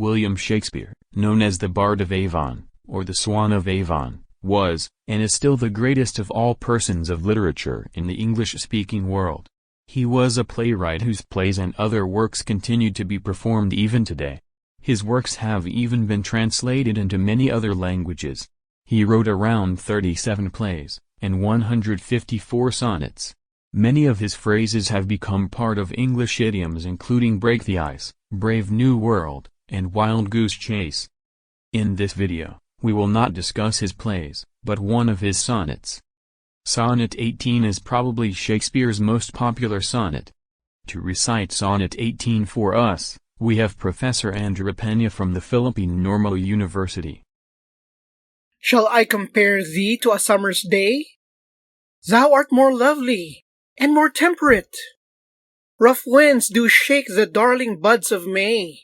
William Shakespeare, known as the Bard of Avon, or the Swan of Avon, was, and is still the greatest of all persons of literature in the English-speaking world. He was a playwright whose plays and other works continued to be performed even today. His works have even been translated into many other languages. He wrote around 37 plays, and 154 sonnets. Many of his phrases have become part of English idioms including break the ice, brave new world, and wild goose chase. In this video, we will not discuss his plays, but one of his sonnets. Sonnet 18 is probably Shakespeare's most popular sonnet. To recite Sonnet 18 for us, we have Professor Andrew Peña from the Philippine Normal University. Shall I compare thee to a summer's day? Thou art more lovely, and more temperate. Rough winds do shake the darling buds of May,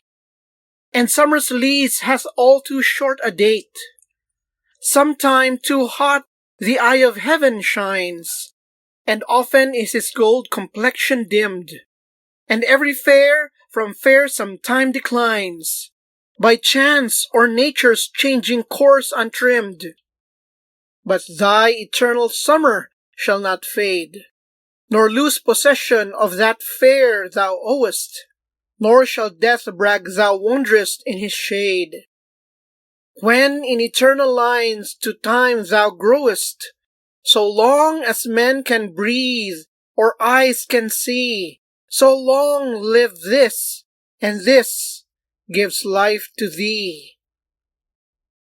and summer's lease has all too short a date. Sometime too hot the eye of heaven shines, and often is his gold complexion dimmed, and every fair from fair sometime declines, by chance or nature's changing course untrimmed. But thy eternal summer shall not fade, nor lose possession of that fair thou owest, nor shall death brag thou wanderest in his shade. When in eternal lines to time thou growest, so long as men can breathe or eyes can see, so long live this, and this gives life to thee.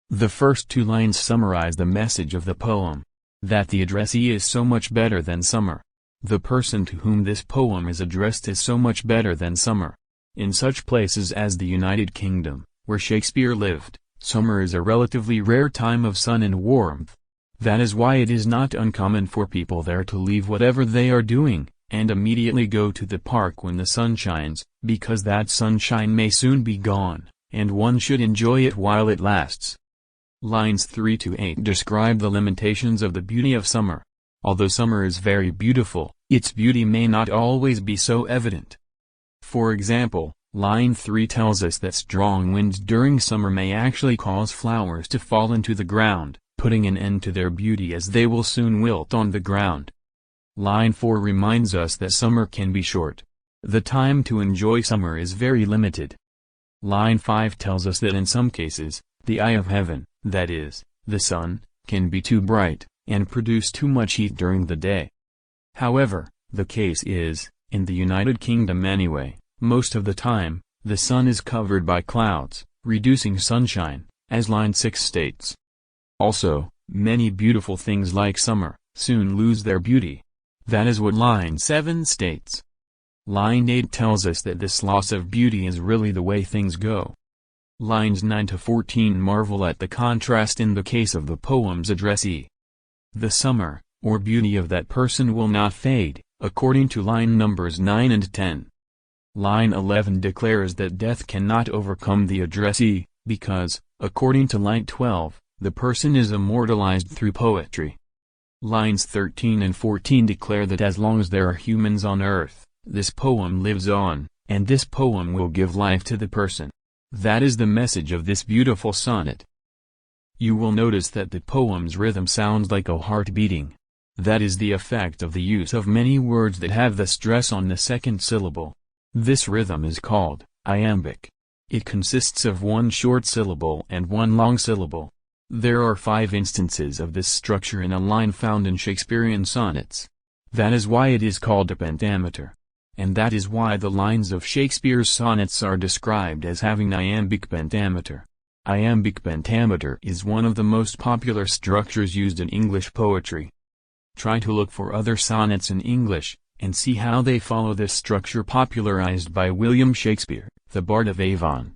The first two lines summarize the message of the poem, that the addressee is so much better than summer. The person to whom this poem is addressed is so much better than summer. In such places as the United Kingdom, where Shakespeare lived, summer is a relatively rare time of sun and warmth. That is why it is not uncommon for people there to leave whatever they are doing, and immediately go to the park when the sun shines, because that sunshine may soon be gone, and one should enjoy it while it lasts. Lines 3 to 8 describe the limitations of the beauty of summer. Although summer is very beautiful, its beauty may not always be so evident. For example, line 3 tells us that strong winds during summer may actually cause flowers to fall into the ground, putting an end to their beauty as they will soon wilt on the ground. Line 4 reminds us that summer can be short. The time to enjoy summer is very limited. Line 5 tells us that in some cases, the eye of heaven, that is, the sun, can be too bright, and produce too much heat during the day. However, the case is, in the United Kingdom anyway, most of the time, the sun is covered by clouds, reducing sunshine, as line 6 states. Also, many beautiful things like summer, soon lose their beauty. That is what line 7 states. Line 8 tells us that this loss of beauty is really the way things go. Lines 9 to 14 marvel at the contrast in the case of the poem's addressee. The summer, or beauty of that person will not fade, according to line numbers 9 and 10. Line 11 declares that death cannot overcome the addressee, because, according to line 12, the person is immortalized through poetry. Lines 13 and 14 declare that as long as there are humans on earth, this poem lives on, and this poem will give life to the person. That is the message of this beautiful sonnet. You will notice that the poem's rhythm sounds like a heart beating. That is the effect of the use of many words that have the stress on the second syllable. This rhythm is called iambic. It consists of one short syllable and one long syllable. There are 5 instances of this structure in a line found in Shakespearean sonnets. That is why it is called a pentameter. And that is why the lines of Shakespeare's sonnets are described as having iambic pentameter. Iambic pentameter is one of the most popular structures used in English poetry. Try to look for other sonnets in English, and see how they follow this structure popularized by William Shakespeare, the Bard of Avon.